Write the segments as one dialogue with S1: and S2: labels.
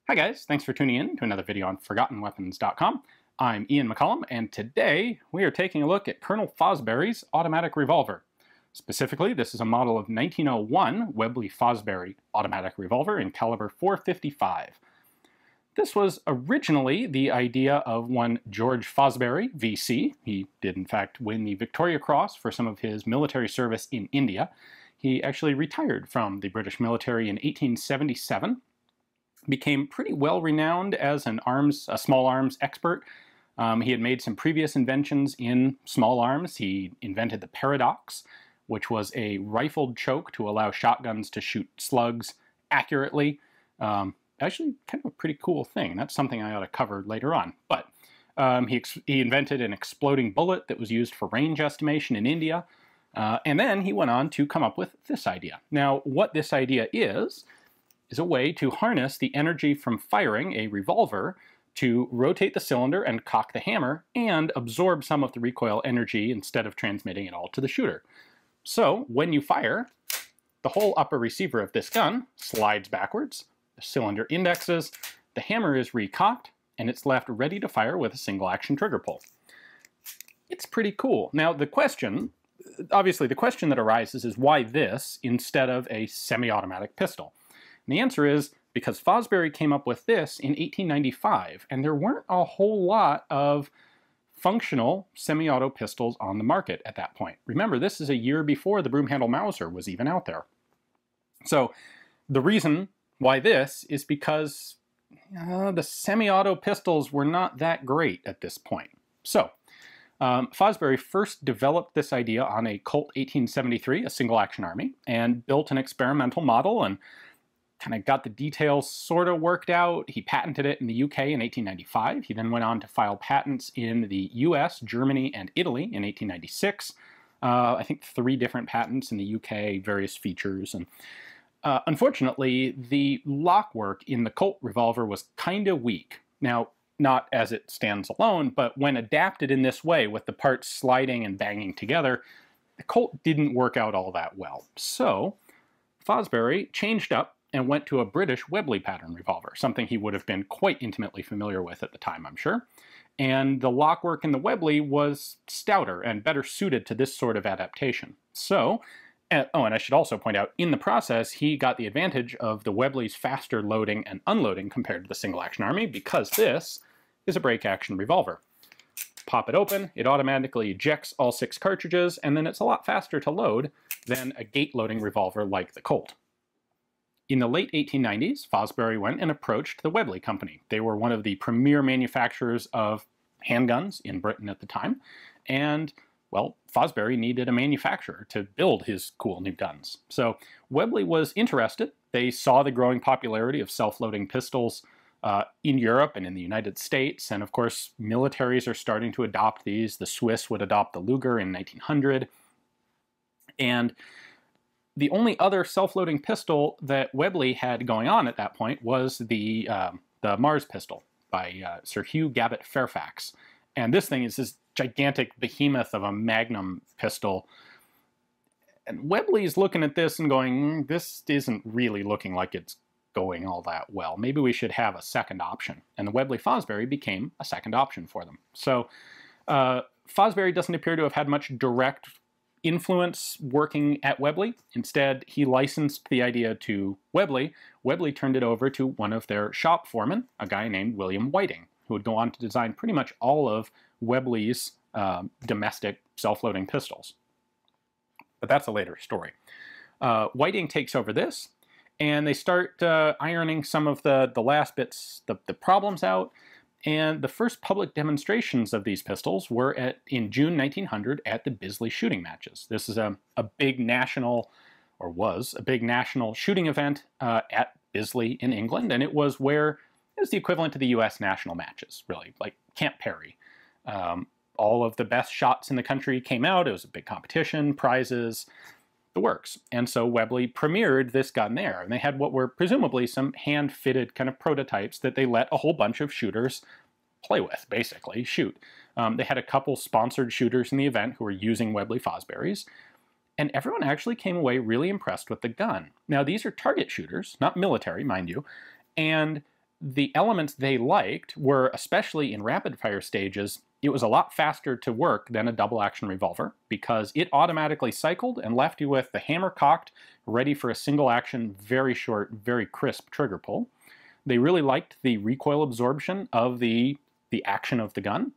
S1: Hi guys, thanks for tuning in to another video on ForgottenWeapons.com. I'm Ian McCollum, and today we are taking a look at Colonel Fosbery's automatic revolver. Specifically, this is a model of 1901 Webley Fosbery automatic revolver in caliber .455. This was originally the idea of one George Fosbery, VC. He did in fact win the Victoria Cross for some of his military service in India. He actually retired from the British military in 1877. Became pretty well renowned as a small arms expert. He had made some previous inventions in small arms. He invented the Paradox, which was a rifled choke to allow shotguns to shoot slugs accurately. Actually, kind of a pretty cool thing. That's something I ought to cover later on. But he invented an exploding bullet that was used for range estimation in India. And then he went on to come up with this idea. Now, what this idea is a way to harness the energy from firing a revolver to rotate the cylinder and cock the hammer and absorb some of the recoil energy instead of transmitting it all to the shooter. So when you fire, the whole upper receiver of this gun slides backwards, the cylinder indexes, the hammer is recocked, and it's left ready to fire with a single action trigger pull. It's pretty cool. Now obviously the question that arises is why this instead of a semi-automatic pistol? And the answer is because Fosbery came up with this in 1895, and there weren't a whole lot of functional semi-auto pistols on the market at that point. Remember, this is a year before the broom-handle Mauser was even out there. So the reason why this is because the semi-auto pistols were not that great at this point. So Fosbery first developed this idea on a Colt 1873, a single-action army, and built an experimental model and kind of got the details sort of worked out. He patented it in the UK in 1895. He then went on to file patents in the US, Germany, and Italy in 1896. I think 3 different patents in the UK, various features. And unfortunately, the lock work in the Colt revolver was kind of weak. Now, not as it stands alone, but when adapted in this way with the parts sliding and banging together, the Colt didn't work out all that well. So Fosbery changed up and went to a British Webley pattern revolver, something he would have been quite intimately familiar with at the time, I'm sure. And the lockwork in the Webley was stouter and better suited to this sort of adaptation. So, and I should also point out, in the process, he got the advantage of the Webley's faster loading and unloading compared to the single-action army, because this is a break-action revolver. Pop it open, it automatically ejects all 6 cartridges, and then it's a lot faster to load than a gate-loading revolver like the Colt. In the late 1890s, Fosbery went and approached the Webley Company. They were one of the premier manufacturers of handguns in Britain at the time, and, well, Fosbery needed a manufacturer to build his cool new guns. So Webley was interested. They saw the growing popularity of self-loading pistols in Europe and in the United States, and of course, militaries are starting to adopt these. The Swiss would adopt the Luger in 1900, and the only other self-loading pistol that Webley had going on at that point was the Mars pistol by Sir Hugh Gabbett Fairfax. And this thing is this gigantic behemoth of a Magnum pistol. And Webley's looking at this and going, this isn't really looking like it's going all that well. Maybe we should have a second option. And the Webley Fosbery became a second option for them. So Fosbery doesn't appear to have had much direct influence working at Webley. Instead, he licensed the idea to Webley. Webley turned it over to one of their shop foremen, a guy named William Whiting, who would go on to design pretty much all of Webley's domestic self-loading pistols. But that's a later story. Whiting takes over this, and they start ironing some of the last bits, the problems out. And the first public demonstrations of these pistols were in June 1900 at the Bisley shooting matches. This is a big national, or was a big national shooting event at Bisley in England, and it was the equivalent to the US national matches, really, like Camp Perry. All of the best shots in the country came out. It was a big competition, prizes, the works. And so Webley premiered this gun there, and they had what were presumably some hand-fitted kind of prototypes that they let a whole bunch of shooters play with, basically, shoot. They had a couple sponsored shooters in the event who were using Webley Fosberys, and everyone actually came away really impressed with the gun. Now, these are target shooters, not military, mind you, and the elements they liked were, especially in rapid fire stages, it was a lot faster to work than a double action revolver because it automatically cycled and left you with the hammer cocked, ready for a single action, very short, very crisp trigger pull. They really liked the recoil absorption of the action of the gun.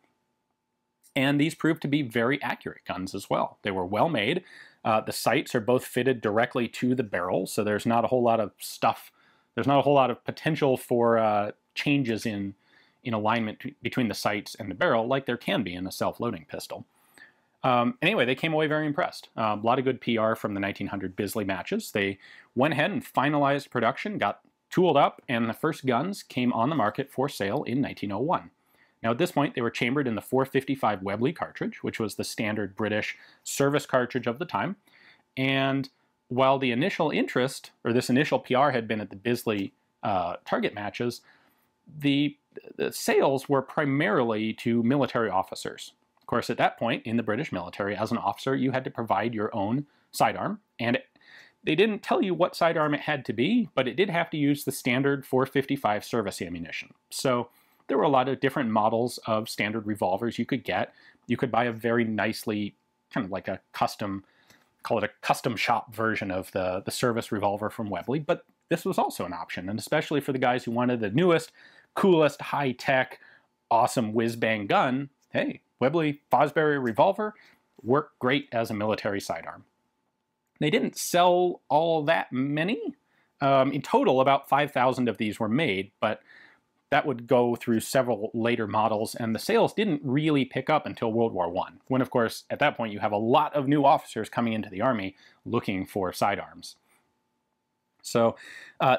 S1: And these proved to be very accurate guns as well. They were well made. The sights are both fitted directly to the barrel, so there's not a whole lot of stuff. There's not a whole lot of potential for changes in alignment between the sights and the barrel like there can be in a self-loading pistol. Anyway, they came away very impressed. A lot of good PR from the 1900 Bisley matches. They went ahead and finalized production, got tooled up, and the first guns came on the market for sale in 1901. Now at this point, they were chambered in the 455 Webley cartridge, which was the standard British service cartridge of the time. And while the initial interest, or this initial PR had been at the Bisley target matches, the sales were primarily to military officers. Of course, at that point in the British military, as an officer, you had to provide your own sidearm, and they didn't tell you what sidearm it had to be, but it did have to use the standard 455 service ammunition. So there were a lot of different models of standard revolvers you could get. You could buy a very nicely, kind of like a custom, call it a custom shop version of the service revolver from Webley, but this was also an option, and especially for the guys who wanted the newest, coolest, high-tech, awesome whiz-bang gun, hey, Webley Fosbery revolver worked great as a military sidearm. They didn't sell all that many. In total, about 5,000 of these were made, but that would go through several later models, and the sales didn't really pick up until World War I, when, of course, at that point you have a lot of new officers coming into the Army looking for sidearms. So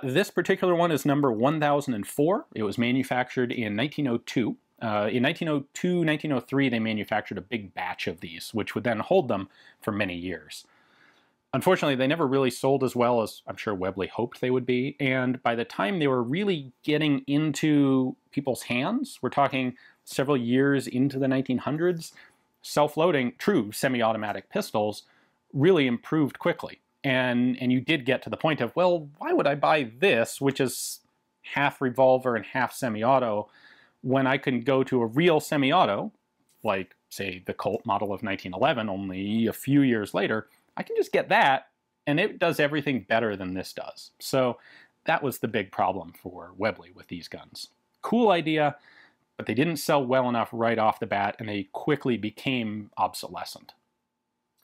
S1: this particular one is number 1004. It was manufactured in 1902. In 1902, 1903, they manufactured a big batch of these, which would then hold them for many years. Unfortunately, they never really sold as well as I'm sure Webley hoped they would be, and by the time they were really getting into people's hands, we're talking several years into the 1900s, self-loading, true semi-automatic pistols really improved quickly. And you did get to the point of, well, why would I buy this, which is half revolver and half semi-auto, when I can go to a real semi-auto, like, say, the Colt model of 1911, only a few years later, I can just get that, and it does everything better than this does. So that was the big problem for Webley with these guns. Cool idea, but they didn't sell well enough right off the bat, and they quickly became obsolescent.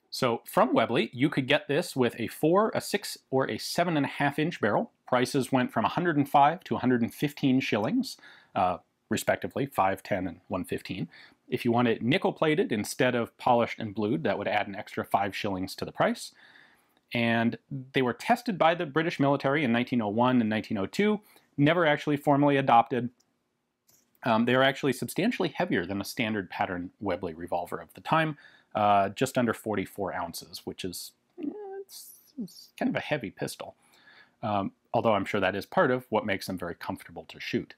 S1: So from Webley, you could get this with a 4, a 6, or a 7.5-inch barrel. Prices went from 105 to 115 shillings, respectively, 5, 10, and 115. If you want it nickel-plated instead of polished and blued, that would add an extra 5 shillings to the price. And they were tested by the British military in 1901 and 1902, never actually formally adopted. They are actually substantially heavier than a standard pattern Webley revolver of the time, just under 44 ounces, which is it's kind of a heavy pistol. Although I'm sure that is part of what makes them very comfortable to shoot.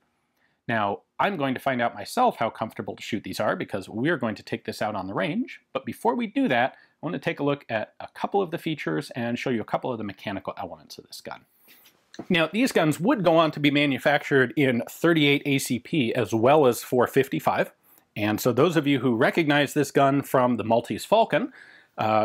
S1: Now, I'm going to find out myself how comfortable to shoot these are because we're going to take this out on the range. But before we do that, I want to take a look at a couple of the features and show you a couple of the mechanical elements of this gun. Now, these guns would go on to be manufactured in 38 ACP as well as 455. And so those of you who recognize this gun from the Maltese Falcon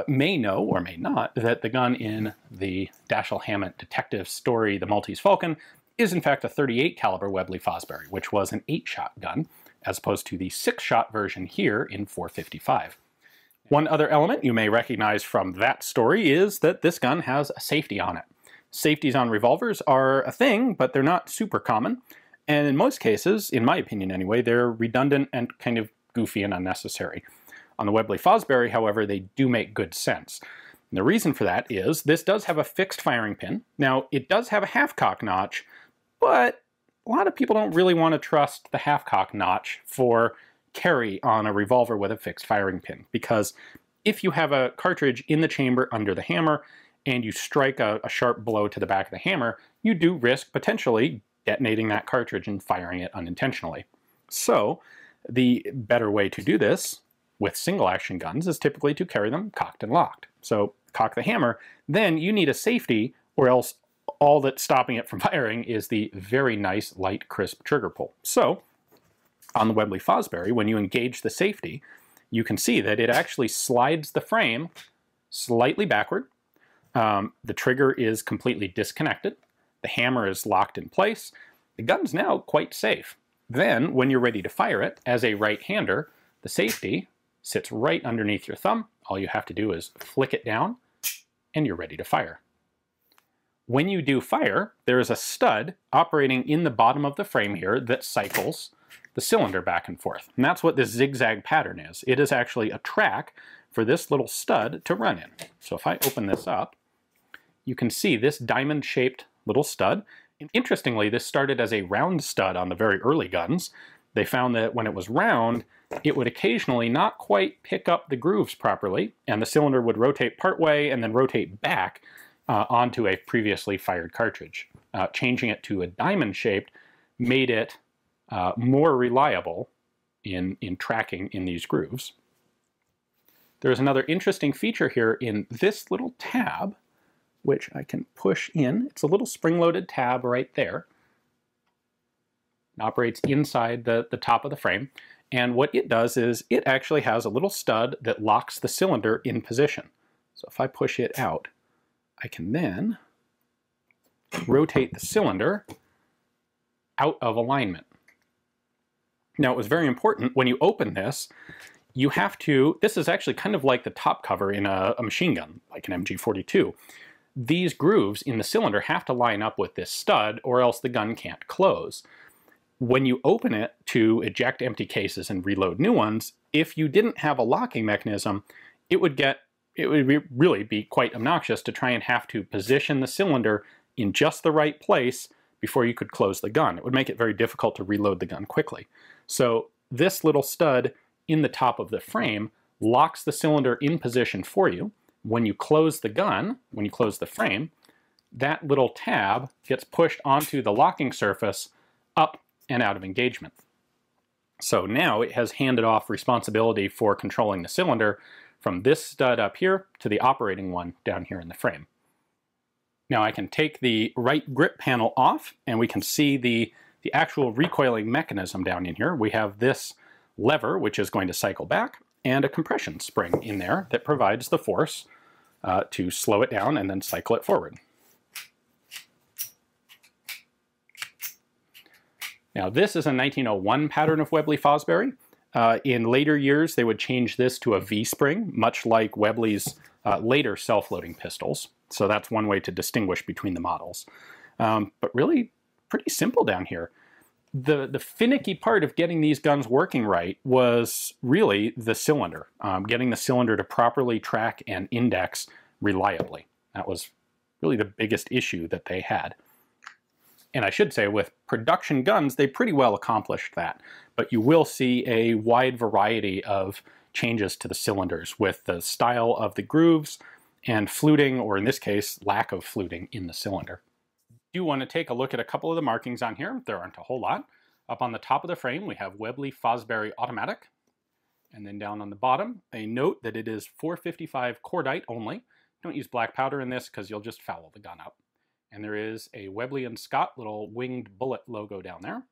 S1: may know, or may not, that the gun in the Dashiell Hammett detective story, The Maltese Falcon, is in fact a 38 caliber Webley Fosbery, which was an 8-shot gun, as opposed to the 6-shot version here in 455. One other element you may recognize from that story is that this gun has a safety on it. Safeties on revolvers are a thing, but they're not super common, and in most cases, in my opinion anyway, they're redundant and kind of goofy and unnecessary. On the Webley Fosbery, however, they do make good sense. And the reason for that is this does have a fixed firing pin. Now, it does have a half-cock notch, but a lot of people don't really want to trust the half-cock notch for carry on a revolver with a fixed firing pin, because if you have a cartridge in the chamber under the hammer and you strike a sharp blow to the back of the hammer, you do risk potentially detonating that cartridge and firing it unintentionally. So the better way to do this with single-action guns is typically to carry them cocked and locked. So cock the hammer, then you need a safety, or else all that's stopping it from firing is the very nice, light, crisp trigger pull. So, on the Webley Fosbery, when you engage the safety, you can see that it actually slides the frame slightly backward. The trigger is completely disconnected. The hammer is locked in place. The gun's now quite safe. Then, when you're ready to fire it, as a right-hander, the safety sits right underneath your thumb. All you have to do is flick it down, and you're ready to fire. When you do fire, there is a stud operating in the bottom of the frame here that cycles the cylinder back and forth. And that's what this zigzag pattern is. It is actually a track for this little stud to run in. So if I open this up, you can see this diamond-shaped little stud. And interestingly, this started as a round stud on the very early guns. They found that when it was round, it would occasionally not quite pick up the grooves properly, and the cylinder would rotate partway and then rotate back onto a previously fired cartridge. Changing it to a diamond-shaped made it more reliable in tracking in these grooves. There's another interesting feature here in this little tab, which I can push in. It's a little spring-loaded tab right there. It operates inside the top of the frame. And what it does is it actually has a little stud that locks the cylinder in position. So if I push it out, I can then rotate the cylinder out of alignment. Now, it was very important when you open this, you have to, this is actually kind of like the top cover in a machine gun, like an MG42. These grooves in the cylinder have to line up with this stud or else the gun can't close. When you open it to eject empty cases and reload new ones, if you didn't have a locking mechanism, it would really be quite obnoxious to try and have to position the cylinder in just the right place before you could close the gun. It would make it very difficult to reload the gun quickly. So this little stud in the top of the frame locks the cylinder in position for you. When you close the gun, when you close the frame, that little tab gets pushed onto the locking surface up and out of engagement. So now it has handed off responsibility for controlling the cylinder from this stud up here to the operating one down here in the frame. Now I can take the right grip panel off and we can see the actual recoiling mechanism down in here. We have this lever, which is going to cycle back, and a compression spring in there that provides the force to slow it down and then cycle it forward. Now this is a 1901 pattern of Webley Fosbery. In later years, they would change this to a V-spring, much like Webley's later self-loading pistols. So that's one way to distinguish between the models. But really pretty simple down here. The finicky part of getting these guns working right was really the cylinder, getting the cylinder to properly track and index reliably. That was really the biggest issue that they had. And I should say, with production guns, they pretty well accomplished that. But you will see a wide variety of changes to the cylinders with the style of the grooves and fluting, or in this case, lack of fluting in the cylinder. You want to take a look at a couple of the markings on here. There aren't a whole lot. Up on the top of the frame, we have Webley Fosbery Automatic. And then down on the bottom, a note that it is 455 cordite only. Don't use black powder in this because you'll just foul the gun up. And there is a Webley and Scott little winged bullet logo down there.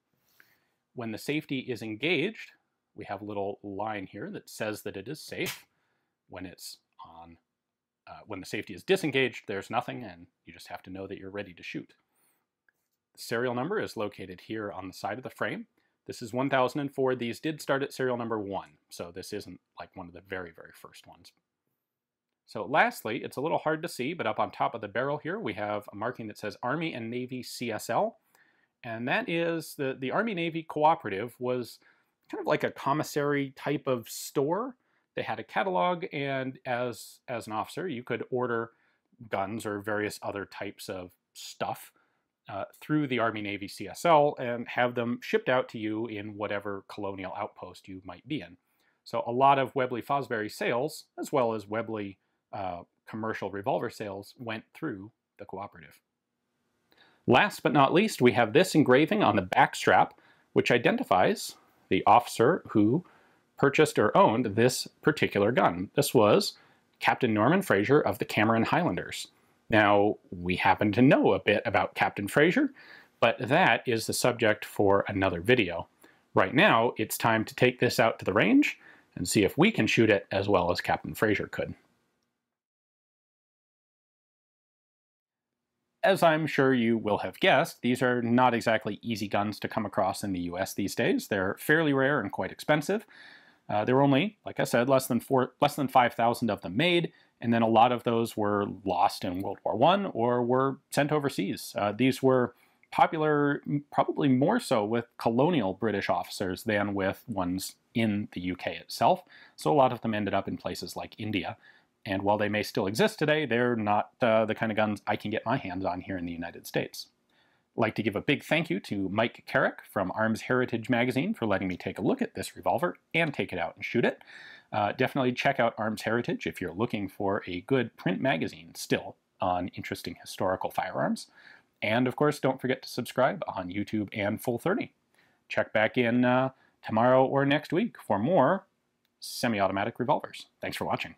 S1: When the safety is engaged, we have a little line here that says that it is safe. When it's on, when the safety is disengaged, there's nothing, and you just have to know that you're ready to shoot. The serial number is located here on the side of the frame. This is 1004. These did start at serial number 1, so this isn't like one of the very, very first ones. So lastly, it's a little hard to see, but up on top of the barrel here, we have a marking that says Army and Navy CSL. And that is the Army-Navy Cooperative was kind of like a commissary type of store. They had a catalog, and as an officer, you could order guns or various other types of stuff through the Army-Navy CSL and have them shipped out to you in whatever colonial outpost you might be in. So a lot of Webley Fosbery sales, as well as Webley commercial revolver sales, went through the Cooperative. Last but not least, we have this engraving on the back strap, which identifies the officer who purchased or owned this particular gun. This was Captain Norman Fraser of the Cameron Highlanders. Now, we happen to know a bit about Captain Fraser, but that is the subject for another video. Right now, it's time to take this out to the range and see if we can shoot it as well as Captain Fraser could. As I'm sure you will have guessed, these are not exactly easy guns to come across in the US these days. They're fairly rare and quite expensive. There were only, like I said, less than 5,000 of them made, and then a lot of those were lost in World War I or were sent overseas. These were popular probably more so with colonial British officers than with ones in the UK itself, so a lot of them ended up in places like India. And while they may still exist today, they're not the kind of guns I can get my hands on here in the United States. I'd like to give a big thank you to Mike Carrick from Arms Heritage magazine for letting me take a look at this revolver and take it out and shoot it. Definitely check out Arms Heritage if you're looking for a good print magazine still on interesting historical firearms. And of course, don't forget to subscribe on YouTube and Full30. Check back in tomorrow or next week for more semi-automatic revolvers. Thanks for watching.